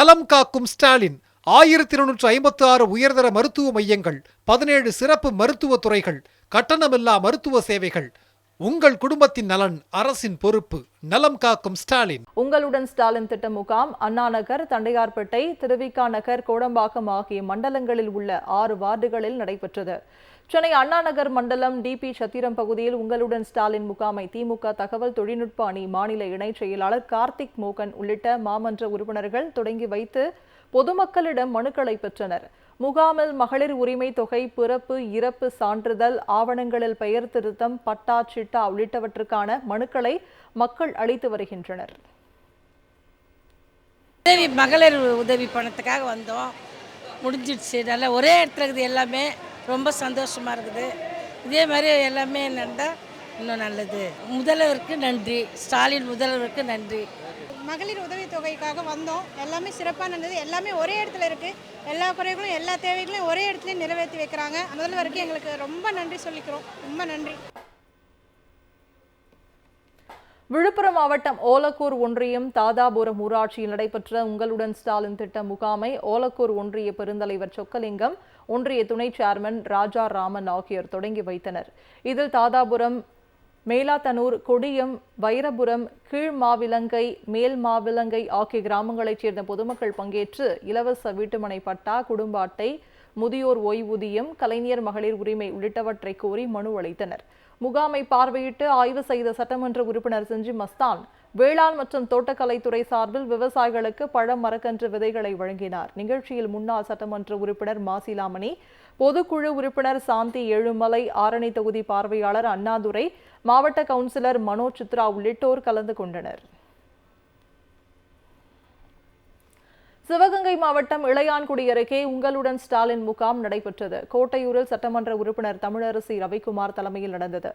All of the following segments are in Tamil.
நலம் காக்கும் ஸ்டாலின் 1256 உயர்தர மருத்துவ மையங்கள், 17 சிறப்பு மருத்துவ துறைகள், கட்டணமில்லா மருத்துவ சேவைகள். உங்கள் குடும்பத்தின் நலன் அரசின் பொறுப்பு. நலம் காக்கும் ஸ்டாலின். உங்களுடன் ஸ்டாலின் திட்ட முகாம் அண்ணா நகர், தண்டையார்பேட்டை, திருவிக நகர், கோடம்பாக்கம் ஆகிய மண்டலங்களில் உள்ள 6 வார்டுகளில் நடைபெற்றது. சென்னை அண்ணா நகர் மண்டலம் டிபி சத்திரம் பகுதியில் உங்களுடன் ஸ்டாலின் முகாமை திமுக தகவல் தொழில்நுட்ப அணி மாநில இணைச் செயலாளர் கார்த்திக் மோகன் உள்ளிட்ட மாமன்ற உறுப்பினர்கள் தொடங்கி வைத்து பொதுமக்களிடம் மனுக்களை பெற்றனர். முகாமில் மகளிர் உரிமை தொகை, பிறப்பு, இறப்பு சான்றிதழ், ஆவணங்களில் பெயர் திருத்தம், பட்டா, சிட்டா உள்ளிட்டவற்றுக்கான மனுக்களை மக்கள் அளித்து வருகின்றனர். மகளிர் உதவி பணத்துக்காக வந்தோம், முடிஞ்சிடுச்சு. நல்லா ஒரே இடத்துல இருக்குது, எல்லாமே ரொம்ப சந்தோஷமாக இருக்குது. இதே மாதிரி எல்லாமே நடந்தால் இன்னும் நல்லது. முதல்வருக்கு நன்றி, ஸ்டாலின் முதல்வருக்கு நன்றி. மகளிர் உதவி தொகைக்காக வந்தோம், எல்லாமே சிறப்பாக நடந்தது. எல்லாமே ஒரே இடத்துல இருக்குது, எல்லா குறைகளும் எல்லா தேவைகளையும் ஒரே இடத்துலையும் நிறைவேற்றி வைக்கிறாங்க. முதல்வருக்கு எங்களுக்கு ரொம்ப நன்றி சொல்லிக்கிறோம். ரொம்ப நன்றி. விழுப்புரம் மாவட்டம் ஓலக்கூர் ஒன்றியம் தாதாபுரம் ஊராட்சியில் நடைபெற்ற உங்களுடன் ஸ்டாலின் திட்ட முகாமை ஓலக்கூர் ஒன்றிய பெருந்தலைவர் சொக்கலிங்கம், ஒன்றிய துணை சேர்மன் ராஜா ராமன் ஆகியோர் தொடங்கி வைத்தனர். இதில் தாதாபுரம், மேலாத்தனூர், கொடியம், வைரபுரம், கீழ் மாவிலங்கை, மேல் மாவிலங்கை ஆகிய கிராமங்களைச் சேர்ந்த பொதுமக்கள் பங்கேற்று இலவச வீட்டுமனை பட்டா, குடும்ப அட்டை, முதியோர் ஓய்வூதியம், கலைஞர் மகளிர் உரிமை உள்ளிட்டவற்றை கோரி மனு அளித்தனர். முகாமை பார்வையிட்டு ஆய்வு செய்த சட்டமன்ற உறுப்பினர் செஞ்சி மஸ்தான் வேளாண் மற்றும் தோட்டக்கலைத்துறை சார்பில் விவசாயிகளுக்கு பழம், மரக்கன்று விதைகளை வழங்கினார். நிகழ்ச்சியில் முன்னாள் சட்டமன்ற உறுப்பினர் மாசிலாமணி, பொதுக்குழு உறுப்பினர் சாந்தி ஏழுமலை, ஆரணி தொகுதி பார்வையாளர் அண்ணாதுரை, மாவட்ட கவுன்சிலர் மனோஜ் சித்ரா உள்ளிட்டோர் கலந்து கொண்டனர். சிவகங்கை மாவட்டம் இளையான்குடி அருகே உங்களுடன் ஸ்டாலின் முகாம் நடைபெற்றது. கோட்டையூரில் சட்டமன்ற உறுப்பினர் தமிழரசி ரவிக்குமார் தலைமையில் நடந்தது.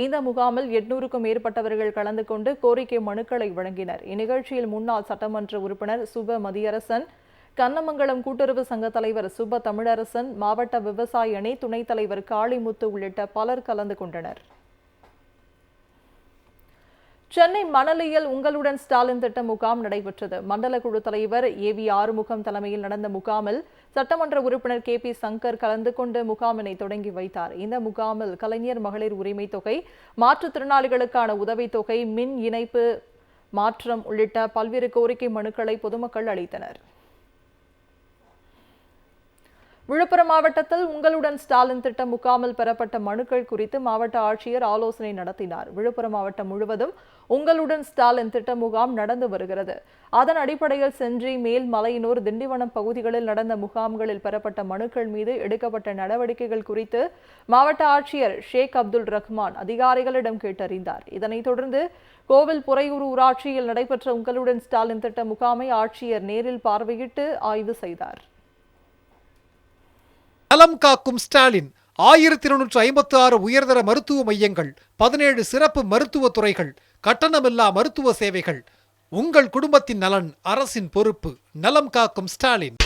இந்த முகாமில் 800க்கும் மேற்பட்டவர்கள் கலந்து கொண்டு கோரிக்கை மனுக்களை வழங்கினர். இந்நிகழ்ச்சியில் முன்னாள் சட்டமன்ற உறுப்பினர் சுப மதியரசன், கண்ணமங்கலம் கூட்டுறவு சங்க தலைவர் சுப தமிழரசன், மாவட்ட விவசாய அணி துணைத் தலைவர் காளிமுத்து உள்ளிட்ட பலர் கலந்து கொண்டனர். சென்னை மணலியில் உங்களுடன் ஸ்டாலின் திட்ட முகாம் நடைபெற்றது. மண்டல குழு தலைவர் ஏவி ஆறுமுகம் தலைமையில் நடந்த முகாமில் சட்டமன்ற உறுப்பினர் KP சங்கர் கலந்து கொண்டு முகாமினை தொடங்கி வைத்தார். இந்த முகாமில் கலைஞர் மகளிர் உரிமை தொகை, மாற்றுத்திறனாளிகளுக்கான உதவித்தொகை, மின் இணைப்பு மாற்றம் உள்ளிட்ட பல்வேறு கோரிக்கை மனுக்களை பொதுமக்கள் அளித்தனர். விழுப்புரம் மாவட்டத்தில் உங்களுடன் ஸ்டாலின் திட்ட முகாமில் பெறப்பட்ட மனுக்கள் குறித்து மாவட்ட ஆட்சியர் ஆலோசனை நடத்தினார். விழுப்புரம் மாவட்டம் முழுவதும் உங்களுடன் ஸ்டாலின் திட்ட முகாம் நடந்து வருகிறது. அதன் அடிப்படையில் செஞ்சி, மேல்மலையனூர், திண்டிவனம் பகுதிகளில் நடந்த முகாம்களில் பெறப்பட்ட மனுக்கள் மீது எடுக்கப்பட்ட நடவடிக்கைகள் குறித்து மாவட்ட ஆட்சியர் ஷேக் அப்துல் ரஹ்மான் அதிகாரிகளிடம் கேட்டறிந்தார். இதனைத் தொடர்ந்து கோவில் புறையூர் ஊராட்சியில் நடைபெற்ற உங்களுடன் ஸ்டாலின் திட்ட முகாமை ஆட்சியர் நேரில் பார்வையிட்டு ஆய்வு செய்தார். நலம் காக்கும் ஸ்டாலின் 1256 உயர்தர மருத்துவ மையங்கள், 17 சிறப்பு மருத்துவ துறைகள், கட்டணமில்லா மருத்துவ சேவைகள். உங்கள் குடும்பத்தின் நலன் அரசின் பொறுப்பு. நலம் காக்கும் ஸ்டாலின்.